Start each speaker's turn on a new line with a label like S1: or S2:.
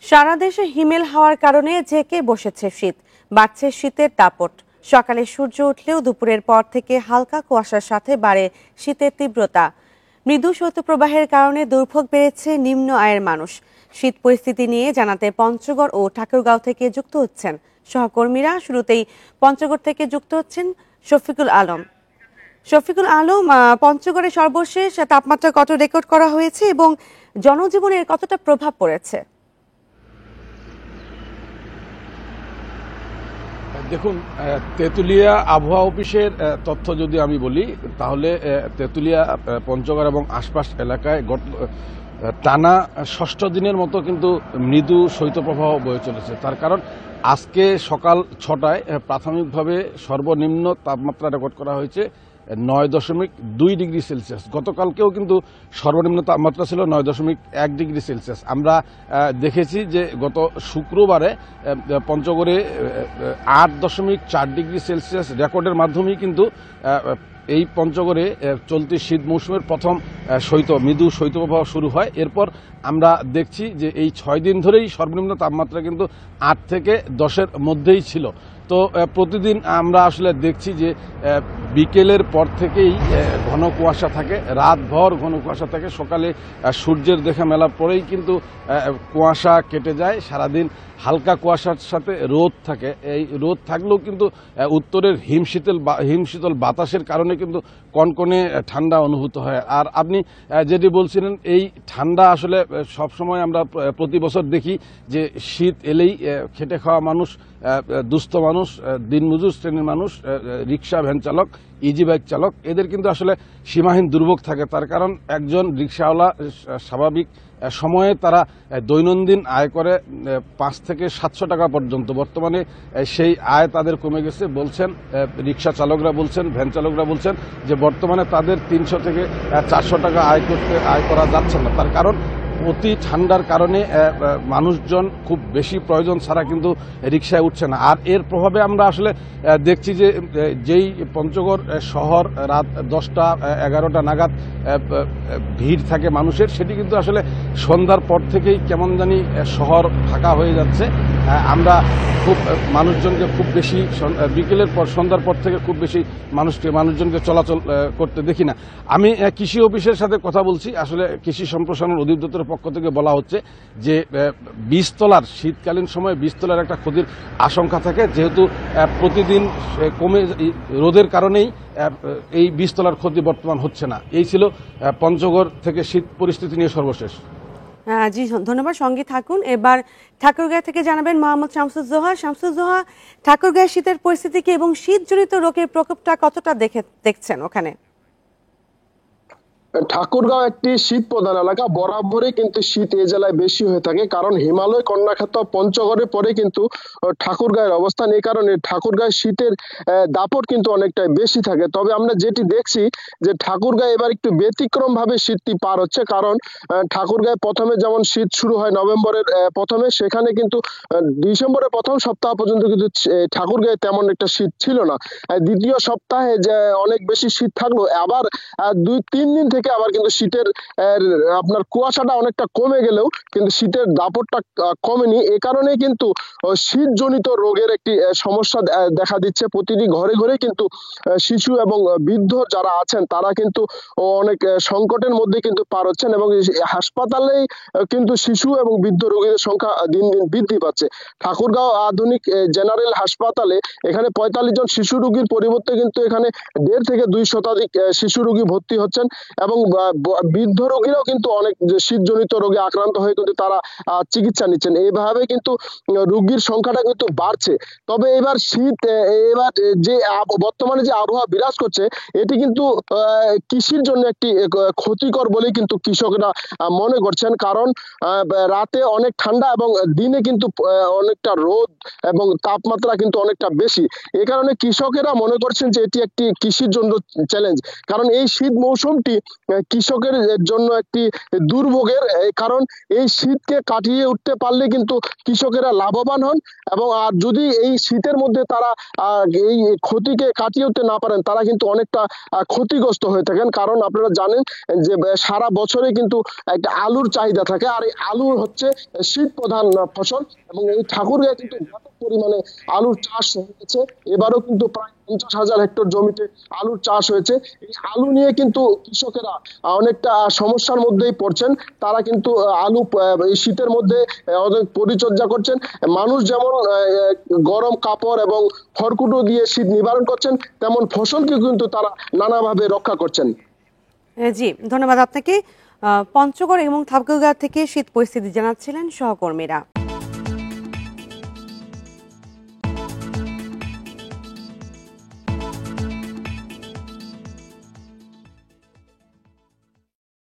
S1: সারা দেশে হিমেল হাওয়ার কারণে জেঁকে বসেছে শীত, বাড়ছে শীতের দাপট। সকালে সূর্য উঠলেও দুপুরের পর থেকে হালকা কুয়াশার সাথে বাড়ে শীতের তীব্রতা। মৃদু শৈত্যপ্রবাহের কারণে দুর্ভোগ বেড়েছে নিম্ন আয়ের মানুষ। শীত পরিস্থিতি নিয়ে জানাতে পঞ্চগড় ও ঠাকুরগাঁও থেকে যুক্ত হচ্ছেন সহকর্মীরা। শুরুতেই পঞ্চগড় থেকে যুক্ত হচ্ছেন শফিকুল আলম। পঞ্চগড়ে সর্বশেষ তাপমাত্রা কত রেকর্ড করা হয়েছে এবং জনজীবনের কতটা প্রভাব পড়েছে?
S2: দেখুন, তেঁতুলিয়া আবহাওয়া অফিসের তথ্য যদি আমি বলি, তাহলে তেঁতুলিয়া, পঞ্চগড় এবং আশপাশ এলাকায় টানা ষষ্ঠ দিনের মতো কিন্তু মৃদু শৈত্যপ্রবাহ বয়ে চলেছে। তার কারণ আজকে সকাল ৬টায় প্রাথমিকভাবে সর্বনিম্ন তাপমাত্রা রেকর্ড করা হয়েছে ৯.২ ডিগ্রি সেলসিয়াস। গতকালকেও কিন্তু সর্বনিম্ন তাপমাত্রা ছিল ৯.১ ডিগ্রি সেলসিয়াস। আমরা দেখেছি যে গত শুক্রবারে পঞ্চগড়ে ৮.৪ ডিগ্রি সেলসিয়াস রেকর্ডের মাধ্যমেই কিন্তু এই পঞ্চগড়ে চলতি শীত মৌসুমের প্রথম মৃদু শৈত্যপ্রবাহ শুরু হয়। এরপর আমরা দেখছি যে এই ৬ দিন ধরেই সর্বনিম্ন তাপমাত্রা কিন্তু ৮ থেকে ১০-এর মধ্যেই ছিল। তো প্রতিদিন আমরা আসলে দেখছি যে বিকেলের পর থেকেই ঘন কুয়াশা থাকে, রাতভর ঘন কুয়াশা থাকে, সকালে সূর্যের দেখা মেলার পরেই কিন্তু কুয়াশা কেটে যায়। সারাদিন হালকা কুয়াশার সাথে রোদ থাকে। এই রোদ থাকলেও কিন্তু উত্তরের হিমশীতল বাতাসের কারণে কিন্তু কনকনে ঠান্ডা অনুভূত হয়। আর আপনি যেটি বলছিলেন, এই ঠান্ডা আসলে সবসময় আমরা প্রতি বছর দেখি যে শীত এলেই খেটে খাওয়া মানুষ, দুস্থ মানুষ, দিনমজুর শ্রেণীর মানুষ, রিক্সা ভ্যান চালক, ইজি বাইক চালক, এদের কিন্তু আসলে সীমাহীন দুর্ভোগ থাকে। তার কারণ একজন রিক্সাওয়ালা স্বাভাবিক সময়ে তারা দৈনন্দিন আয় করে ৫ থেকে ৭০০ টাকা পর্যন্ত। বর্তমানে সেই আয় তাদের কমে গেছে বলছেন রিক্সা চালকরা, বলছেন ভ্যান চালকরা, বলছেন যে বর্তমানে তাদের ৩০০ থেকে ৪০০ টাকা আয় করা যাচ্ছে না। তার কারণ অতি ঠান্ডার কারণে মানুষজন খুব বেশি প্রয়োজন ছাড়া কিন্তু রিক্সায় উঠছে না। আর এর প্রভাবে আমরা আসলে দেখছি যে যেই পঞ্চগড় শহর রাত ১০টা ১১টা নাগাদ ভিড় থাকে মানুষের, সেটি কিন্তু আসলে সন্ধ্যার পর থেকেই কেমন জানি শহর ফাঁকা হয়ে যাচ্ছে। আমরা মানুষজনকে খুব বেশি বিকেলের পর, সন্ধ্যার পর থেকে খুব বেশি মানুষজনকে চলাচল করতে দেখি না। আমি কৃষি অফিসের সাথে কথা বলছি। আসলে কৃষি সম্প্রসারণ অধিদপ্তরের পক্ষ থেকে বলা হচ্ছে যে বীজতলার শীতকালীন সময়ে বীজতলার একটা ক্ষতির আশঙ্কা থাকে, যেহেতু প্রতিদিন রোদের কারণেই এই বীজতলার ক্ষতি বর্তমান হচ্ছে না। এই ছিল পঞ্চগড় থেকে শীত পরিস্থিতি নিয়ে সর্বশেষ।
S1: জি, ধন্যবাদ। সঙ্গে থাকুন। এবার ঠাকুরগাঁও থেকে জানাবেন মোহাম্মদ শামসুজ্জোহা। ঠাকুরগাঁও শীতের পরিস্থিতি কি এবং শীতজনিত রোগের প্রকোপটা কতটা দেখছেন ওখানে?
S3: ঠাকুরগাঁও একটি শীত প্রধান এলাকা। বরাবরই কিন্তু শীত এ জেলায় বেশি হয়ে থাকে, কারণ হিমালয় কন্যাখ্যাত পঞ্চগড়ের পরে কিন্তু ঠাকুরগাঁয়ের অবস্থান। এই কারণে ঠাকুরগাঁয় শীতের দাপট কিন্তু অনেকটাই বেশি থাকে। তবে আমরা যেটি দেখছি যে ঠাকুরগাঁয় এবার একটু ব্যতিক্রম ভাবে শীতটি পার হচ্ছে, কারণ ঠাকুরগাঁয় প্রথমে যেমন শীত শুরু হয় নভেম্বরের প্রথমে, সেখানে কিন্তু ডিসেম্বরের প্রথম সপ্তাহ পর্যন্ত কিন্তু ঠাকুরগাঁয়ে তেমন একটা শীত ছিল না। দ্বিতীয় সপ্তাহে যে অনেক বেশি শীত থাকলো, আবার ২-৩ দিন থেকে আবার কিন্তু শীতের আপনার কুয়াশাটা অনেকটা কমে গেলেও কিন্তু শীতের দাপটটা কমেনি। এ কারণে কিন্তু শীতজনিত রোগের একটি সমস্যা দেখা দিচ্ছে। প্রতিটি ঘরে ঘরে কিন্তু শিশু এবং বৃদ্ধ যারা আছেন তারা কিন্তু অনেক সংকটের মধ্যে কিন্তু পার হচ্ছেন, এবং হাসপাতালেই কিন্তু শিশু এবং বৃদ্ধ রোগীদের সংখ্যা দিন দিন বৃদ্ধি পাচ্ছে। ঠাকুরগাঁও আধুনিক জেনারেল হাসপাতালে এখানে ৪৫ জন শিশু রোগীর পরিবর্তে কিন্তু এখানে ১.৫ থেকে ২ শতাধিক শিশু রোগী ভর্তি হচ্ছেন, এবং বৃদ্ধ রোগীরাও কিন্তু অনেক শীতজনিত রোগে আক্রান্ত হয়ে কিন্তু তারা চিকিৎসা নিচ্ছেন। এইভাবে কিন্তু রোগীর সংখ্যাটা কিন্তু বাড়ছে। তবে এবার যে বর্তমানে যে আবহাওয়া বিরাজ করছে, এটি কিন্তু কৃষির জন্য একটি ক্ষতিকর বলে কিন্তু কৃষকরা মনে করছেন, কারণ রাতে অনেক ঠান্ডা এবং দিনে কিন্তু অনেকটা রোদ এবং তাপমাত্রা কিন্তু অনেকটা বেশি। এই কারণে কৃষকেরা মনে করছেন যে এটি একটি কৃষির জন্য চ্যালেঞ্জ, কারণ এই শীত মৌসুমটি কৃষকের জন্য একটি দুর্ভোগের, কারণ এই শীতকে কাটিয়ে উঠতে পারলে কিন্তু কৃষকেরা লাভবান হন। এবং আর যদি এই শীতের মধ্যে তারা এই ক্ষতিকে কাটিয়ে উঠতে না পারেন, তারা কিন্তু অনেকটা ক্ষতিগ্রস্ত হয়ে থাকেন। কারণ আপনারা জানেন যে সারা বছরে কিন্তু একটা আলুর চাহিদা থাকে, আর এই আলু হচ্ছে শীত প্রধান ফসল। এবং এই ঠাকুরগাঁয়ে কিন্তু ব্যাপক পরিমাণে আলুর চাষ হয়েছে। এবারও কিন্তু প্রায় 50,000 হেক্টর জমিতে আলুর চাষ হয়েছে। এই আলু নিয়ে কিন্তু কৃষকেরা অনেকটা সমস্যার মধ্যেই পড়ছেন। তারা কিন্তু আলু এই শীতের মধ্যে অনেক পরিচর্যা করছেন। মানুষ যেমন গরম কাপড় এবং খড়কুটো দিয়ে শীত নিবারণ করছেন, তেমন ফসলকে কিন্তু তারা নানাভাবে রক্ষা করছেন।
S1: জি, ধন্যবাদ আপনাকে। পঞ্চগড় এবং ঠাকুরগাঁও থেকে শীত পরিস্থিতি জানাচ্ছিলেন সহকর্মীরা।